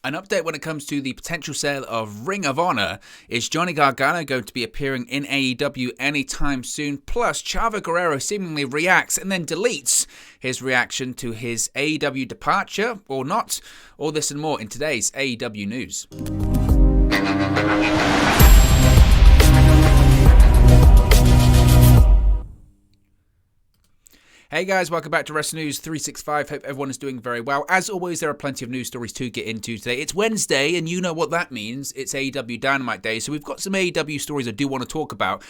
An update when it comes to the potential sale of Ring of Honor. Is Johnny Gargano going to be appearing in AEW anytime soon? Plus, Chavo Guerrero seemingly reacts and then deletes his reaction to his AEW departure, or not. All this and more in today's AEW news. Hey guys, welcome back to Wrestling News 365. Hope everyone is doing very well. As always, there are plenty of news stories to get into today. It's Wednesday, and you know what that means. It's AEW Dynamite Day, so we've got some AEW stories I do want to talk about.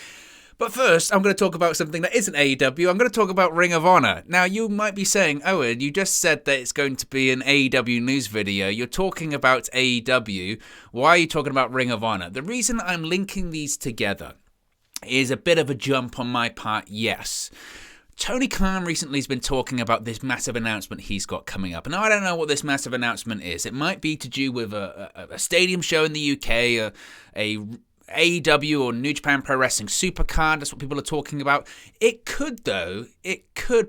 But first, I'm going to talk about something that isn't AEW. I'm going to talk about Ring of Honor. Now, you might be saying, Owen, you just said that it's going to be an AEW news video. You're talking about AEW. Why are you talking about Ring of Honor? The reason I'm linking these together is a bit of a jump on my part, yes. Tony Khan recently has been talking about this massive announcement he's got coming up. Now, I don't know what this massive announcement is. It might be to do with a stadium show in the UK, a AEW or New Japan Pro Wrestling Supercard. That's what people are talking about. It could, though,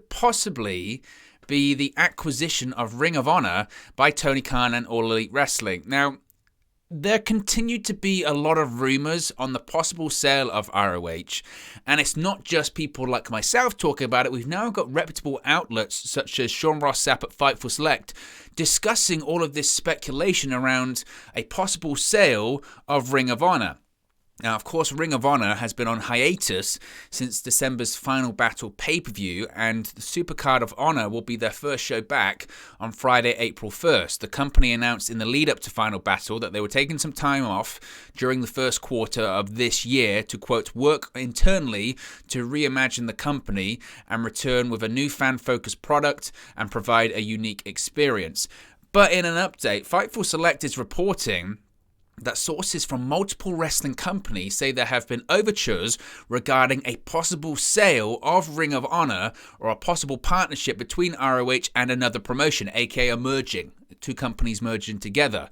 possibly be the acquisition of Ring of Honor by Tony Khan and All Elite Wrestling. Now, there continued to be a lot of rumors on the possible sale of ROH, and it's not just people like myself talking about it. We've now got reputable outlets such as Sean Ross Sapp at Fightful Select discussing all of this speculation around a possible sale of Ring of Honor. Now, of course, Ring of Honor has been on hiatus since December's Final Battle pay-per-view, and the Supercard of Honor will be their first show back on Friday, April 1st. The company announced in the lead-up to Final Battle that they were taking some time off during the first quarter of this year to, quote, work internally to reimagine the company and return with a new fan-focused product and provide a unique experience. But in an update, Fightful Select is reporting that sources from multiple wrestling companies say there have been overtures regarding a possible sale of Ring of Honor or a possible partnership between ROH and another promotion, aka merging, two companies merging together.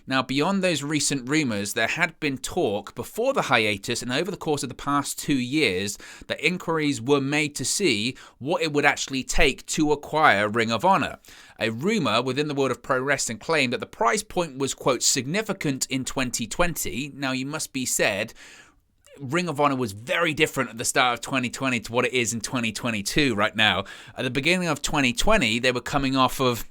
Now, beyond those recent rumors, there had been talk before the hiatus and over the course of the past 2 years that inquiries were made to see what it would actually take to acquire Ring of Honor. A rumor within the world of pro wrestling claimed that the price point was, quote, significant in 2020. Now, you must be said, Ring of Honor was very different at the start of 2020 to what it is in 2022 right now. At the beginning of 2020, they were coming off of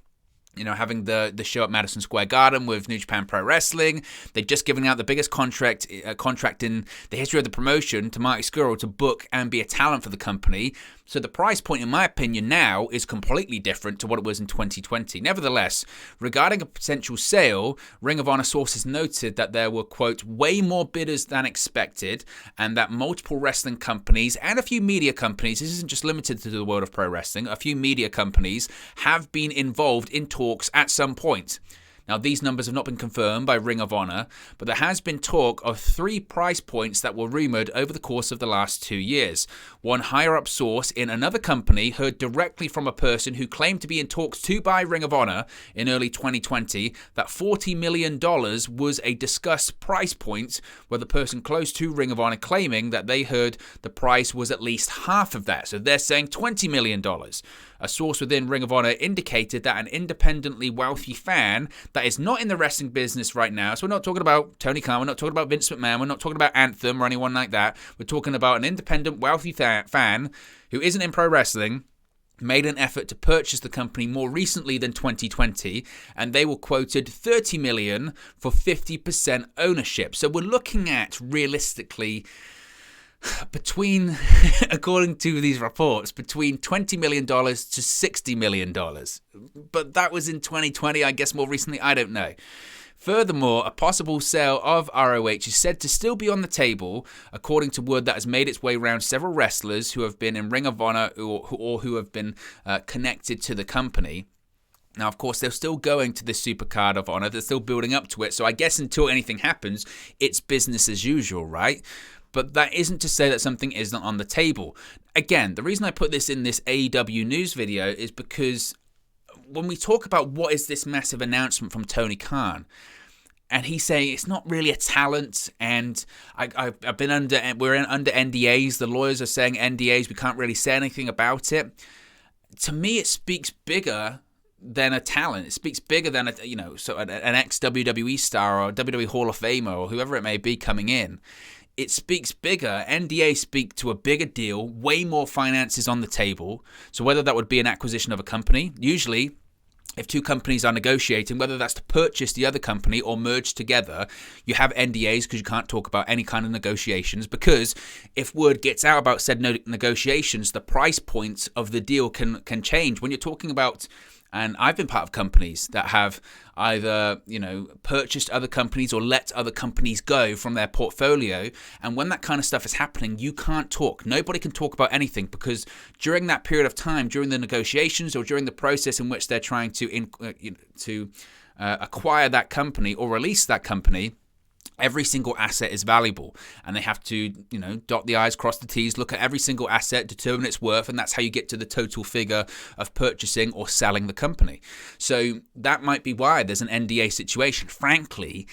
having the show at Madison Square Garden with New Japan Pro Wrestling. They'd just given out the biggest contract in the history of the promotion to Marty Scurll to book and be a talent for the company. So the price point, in my opinion, now is completely different to what it was in 2020. Nevertheless, regarding a potential sale, Ring of Honor sources noted that there were, quote, way more bidders than expected, and that multiple wrestling companies and a few media companies, this isn't just limited to the world of pro wrestling, a few media companies have been involved in talks at some point. Now, these numbers have not been confirmed by Ring of Honor, but there has been talk of 3 price points that were rumored over the course of the last 2 years. One higher-up source in another company heard directly from a person who claimed to be in talks to buy Ring of Honor in early 2020 that $40 million was a discussed price point, where the person close to Ring of Honor claiming that they heard the price was at least half of that. So they're saying $20 million. A source within Ring of Honor indicated that an independently wealthy fan that is not in the wrestling business right now, so we're not talking about Tony Khan, we're not talking about Vince McMahon, we're not talking about Anthem or anyone like that, we're talking about an independent wealthy fan who isn't in pro wrestling, made an effort to purchase the company more recently than 2020, and they were quoted $30 million for 50% ownership. So we're looking at, realistically, between, according to these reports, between $20 million to $60 million. But that was in 2020, I guess more recently, I don't know. Furthermore, a possible sale of ROH is said to still be on the table, according to word that has made its way around several wrestlers who have been in Ring of Honor or who have been connected to the company. Now, of course, they're still going to this Supercard of Honor. They're still building up to it. So I guess until anything happens, it's business as usual, right? But that isn't to say that something isn't on the table. Again, the reason I put this in this AEW news video is because when we talk about what is this massive announcement from Tony Khan, and he's saying it's not really a talent, and we're under NDAs. The lawyers are saying NDAs. We can't really say anything about it. To me, it speaks bigger than a talent. It speaks bigger than an ex-WWE star or WWE Hall of Famer or whoever it may be coming in. It speaks bigger. NDAs speak to a bigger deal, way more finances on the table. So whether that would be an acquisition of a company, usually if two companies are negotiating, whether that's to purchase the other company or merge together, you have NDAs because you can't talk about any kind of negotiations, because if word gets out about said negotiations, the price points of the deal can change. When you're talking about, and I've been part of companies that have either, purchased other companies or let other companies go from their portfolio. And when that kind of stuff is happening, you can't talk. Nobody can talk about anything, because during that period of time, during the negotiations or during the process in which they're trying to acquire that company or release that company, every single asset is valuable, and they have to, dot the I's, cross the T's, look at every single asset, determine its worth, and that's how you get to the total figure of purchasing or selling the company. So that might be why there's an NDA situation. Frankly,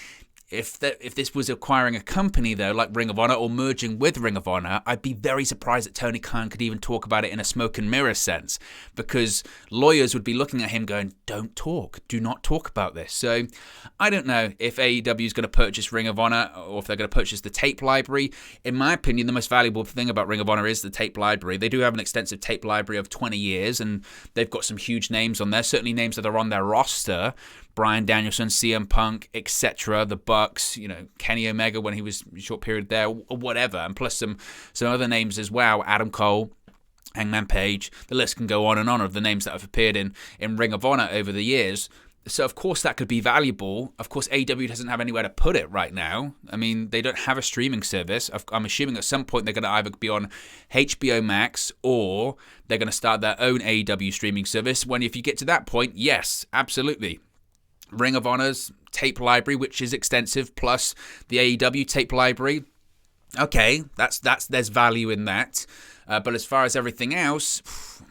if this was acquiring a company, though, like Ring of Honor or merging with Ring of Honor, I'd be very surprised that Tony Khan could even talk about it in a smoke and mirror sense, because lawyers would be looking at him going, don't talk, do not talk about this. So I don't know if AEW is going to purchase Ring of Honor or if they're going to purchase the tape library. In my opinion, the most valuable thing about Ring of Honor is the tape library. They do have an extensive tape library of 20 years, and they've got some huge names on there, certainly names that are on their roster. Bryan Danielson, CM Punk, etc., the Bucks, Kenny Omega when he was a short period there, or whatever, and plus some other names as well, Adam Cole, Hangman Page. The list can go on and on of the names that have appeared in Ring of Honor over the years. So, of course, that could be valuable. Of course, AEW doesn't have anywhere to put it right now. I mean, they don't have a streaming service. I'm assuming at some point they're going to either be on HBO Max or they're going to start their own AEW streaming service. If you get to that point, yes, absolutely. Ring of Honor's tape library, which is extensive, plus the AEW tape library. Okay, there's value in that. But as far as everything else,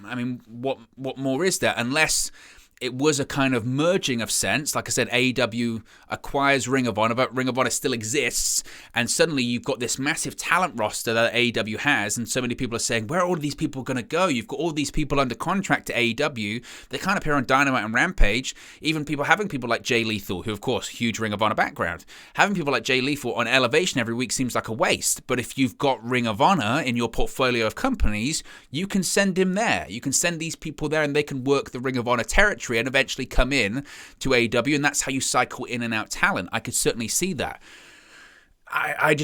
I mean, what more is there? Unless it was a kind of merging of sense. Like I said, AEW acquires Ring of Honor, but Ring of Honor still exists, and suddenly you've got this massive talent roster that AEW has, and so many people are saying, where are all of these people going to go? You've got all these people under contract to AEW. They can't appear on Dynamite and Rampage. Even having people like Jay Lethal, who of course, huge Ring of Honor background. Having people like Jay Lethal on Elevation every week seems like a waste, but if you've got Ring of Honor in your portfolio of companies, you can send him there. You can send these people there, and they can work the Ring of Honor territory and eventually come in to AEW, and that's how you cycle in and out talent. I could certainly see that. I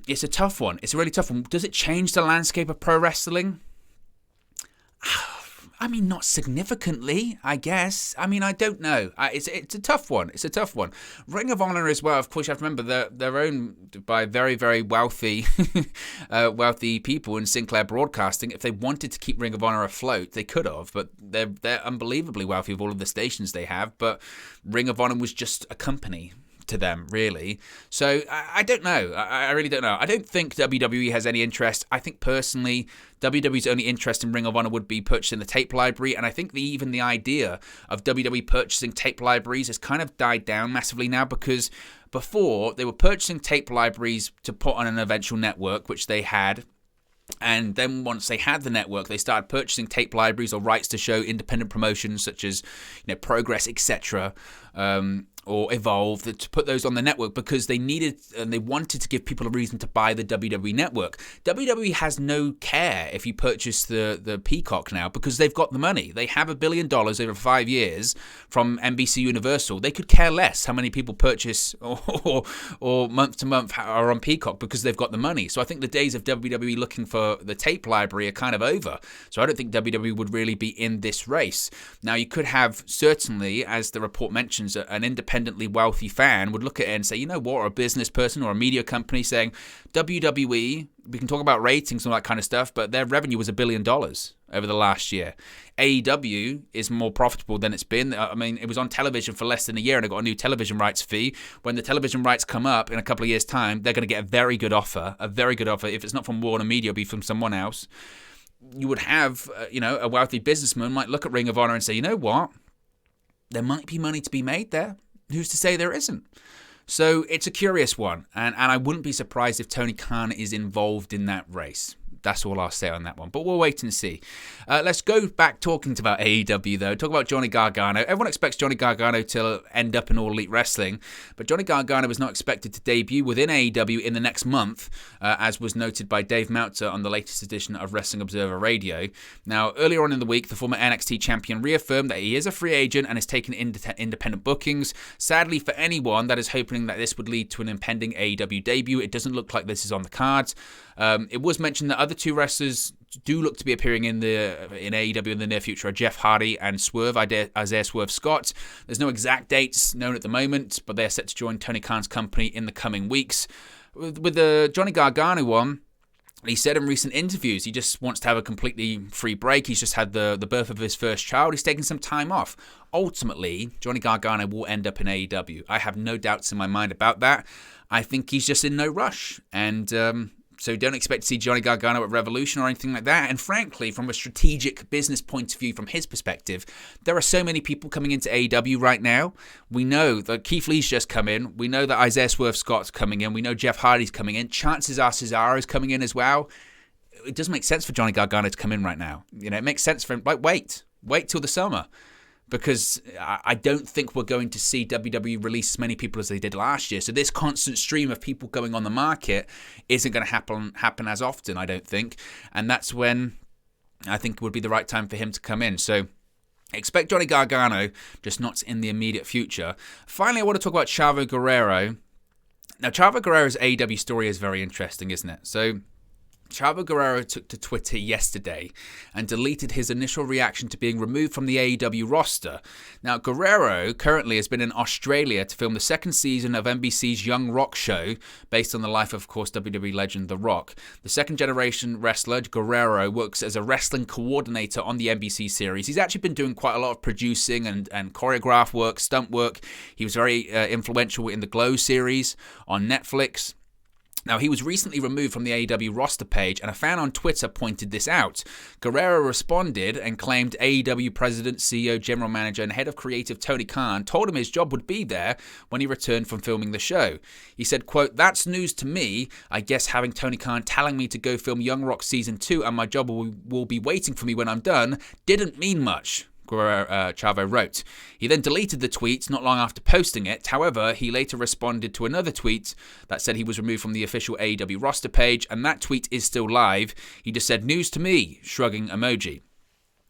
it's a tough one. It's a really tough one. Does it change the landscape of pro wrestling? I mean, not significantly, I guess. I mean, I don't know. It's a tough one. It's a tough one. Ring of Honor as well, of course, you have to remember, they're owned by very, very wealthy wealthy people in Sinclair Broadcasting. If they wanted to keep Ring of Honor afloat, they could have, but they're unbelievably wealthy with all of the stations they have. But Ring of Honor was just a company to them, really. So I don't know. I really don't know. I don't think WWE has any interest. I think personally, WWE's only interest in Ring of Honor would be purchasing the tape library, and I think even the idea of WWE purchasing tape libraries has kind of died down massively now, because before they were purchasing tape libraries to put on an eventual network, which they had. And then once they had the network, they started purchasing tape libraries or rights to show independent promotions such as Progress, etc., or Evolve, to put those on the network because they needed and they wanted to give people a reason to buy the WWE network. WWE has no care if you purchase the Peacock now because they've got the money. They have $1 billion over 5 years from NBC Universal. They could care less how many people purchase or month to month are on Peacock because they've got the money. So I think the days of WWE looking for the tape library are kind of over. So I don't think WWE would really be in this race. Now you could have, certainly, as the report mentions, an independently wealthy fan would look at it and say, you know what, or a business person or a media company saying, WWE, we can talk about ratings and all that kind of stuff, but their revenue was $1 billion over the last year. AEW is more profitable than it's been. I mean, it was on television for less than a year and it got a new television rights fee. When the television rights come up in a couple of years' time, they're going to get a very good offer. If it's not from Warner Media, it'll be from someone else. You would have, a wealthy businessman might look at Ring of Honor and say, you know what? There might be money to be made there. Who's to say there isn't? So it's a curious one, and I wouldn't be surprised if Tony Khan is involved in that race. That's all I'll say on that one. But we'll wait and see. Let's go back talking about AEW, though. Talk about Johnny Gargano. Everyone expects Johnny Gargano to end up in All Elite Wrestling, but Johnny Gargano was not expected to debut within AEW in the next month, as was noted by Dave Meltzer on the latest edition of Wrestling Observer Radio. Now, earlier on in the week, the former NXT champion reaffirmed that he is a free agent and is taking independent bookings. Sadly, for anyone that is hoping that this would lead to an impending AEW debut, it doesn't look like this is on the cards. It was mentioned that other two wrestlers do look to be appearing in AEW in the near future are Jeff Hardy and Swerve, Isaiah Swerve Scott. There's no exact dates known at the moment, but they're set to join Tony Khan's company in the coming weeks. With the Johnny Gargano one, he said in recent interviews he just wants to have a completely free break. He's just had the birth of his first child. He's taking some time off. Ultimately, Johnny Gargano will end up in AEW. I have no doubts in my mind about that. I think he's just in no rush. And so don't expect to see Johnny Gargano at Revolution or anything like that. And frankly, from a strategic business point of view, from his perspective, there are so many people coming into AEW right now. We know that Keith Lee's just come in. We know that Isaiah Swerve Scott's coming in. We know Jeff Hardy's coming in. Chances are Cesaro's coming in as well. It doesn't make sense for Johnny Gargano to come in right now. It makes sense for him. Like, wait till the summer. Because I don't think we're going to see WWE release as many people as they did last year. So this constant stream of people going on the market isn't going to happen as often, I don't think. And that's when I think would be the right time for him to come in. So expect Johnny Gargano, just not in the immediate future. Finally, I want to talk about Chavo Guerrero. Now, Chavo Guerrero's AEW story is very interesting, isn't it? So Chavo Guerrero took to Twitter yesterday and deleted his initial reaction to being removed from the AEW roster. Now, Guerrero currently has been in Australia to film the second season of NBC's Young Rock show, based on the life of course, WWE legend The Rock. The second-generation wrestler, Guerrero, works as a wrestling coordinator on the NBC series. He's actually been doing quite a lot of producing and choreograph work, stunt work. He was very influential in the Glow series on Netflix. Now, he was recently removed from the AEW roster page, and a fan on Twitter pointed this out. Guerrero responded and claimed AEW president, CEO, general manager, and head of creative Tony Khan told him his job would be there when he returned from filming the show. He said, quote, "That's news to me. I guess having Tony Khan telling me to go film Young Rock Season 2 and my job will be waiting for me when I'm done didn't mean much." Chavo wrote. He then deleted the tweet not long after posting it. However, he later responded to another tweet that said he was removed from the official AEW roster page, and that tweet is still live. He just said, "News to me," shrugging emoji.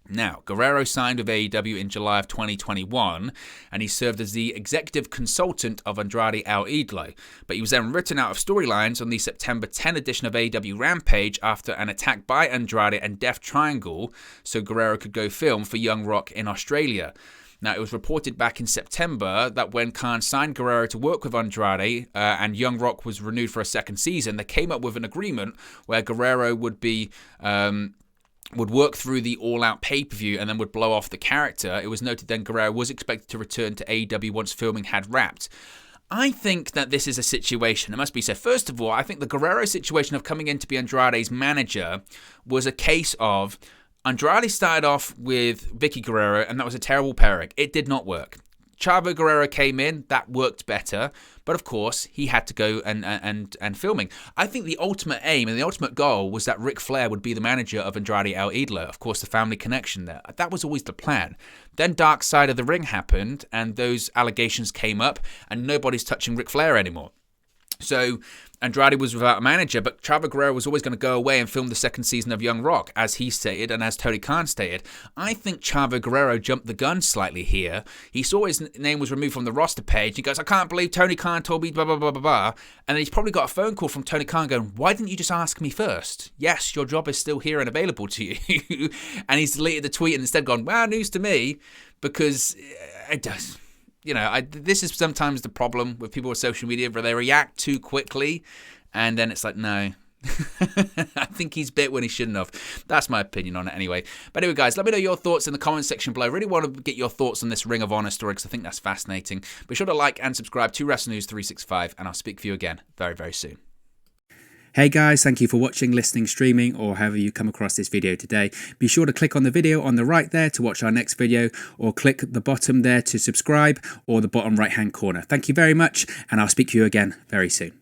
Now, Guerrero signed with AEW in July of 2021, and he served as the executive consultant of Andrade El Idolo. But he was then written out of storylines on the September 10 edition of AEW Rampage after an attack by Andrade and Death Triangle, so Guerrero could go film for Young Rock in Australia. Now, it was reported back in September that when Khan signed Guerrero to work with Andrade and Young Rock was renewed for a second season, they came up with an agreement where Guerrero would work through the all-out pay-per-view and then would blow off the character. It was noted then Guerrero was expected to return to AEW once filming had wrapped. I think that this is a situation, it must be said. First of all, I think the Guerrero situation of coming in to be Andrade's manager was a case of Andrade started off with Vicky Guerrero, and that was a terrible pairing. It did not work. Chavo Guerrero came in, that worked better, but of course he had to go and filming. I think the ultimate aim and the ultimate goal was that Ric Flair would be the manager of Andrade El Idolo. Of course, the family connection there. That was always the plan. Then Dark Side of the Ring happened, and those allegations came up, and nobody's touching Ric Flair anymore. So Andrade was without a manager, but Chavo Guerrero was always going to go away and film the second season of Young Rock, as he stated and as Tony Khan stated. I think Chavo Guerrero jumped the gun slightly here. He saw his name was removed from the roster page. He goes, "I can't believe Tony Khan told me blah, blah, blah, blah, blah." And then he's probably got a phone call from Tony Khan going, "Why didn't you just ask me first? Yes, your job is still here and available to you." And he's deleted the tweet and instead gone, "Well, news to me," because it does. This is sometimes the problem with people with social media, where they react too quickly, and then it's like, no. I think he's bit when he shouldn't have. That's my opinion on it anyway. But anyway, guys, let me know your thoughts in the comment section below. I really want to get your thoughts on this Ring of Honor story, because I think that's fascinating. Be sure to like and subscribe to Wrestling News 365, and I'll speak for you again very, very soon. Hey guys, thank you for watching, listening, streaming, or however you come across this video today. Be sure to click on the video on the right there to watch our next video, or click the bottom there to subscribe, or the bottom right hand corner. Thank you very much, and I'll speak to you again very soon.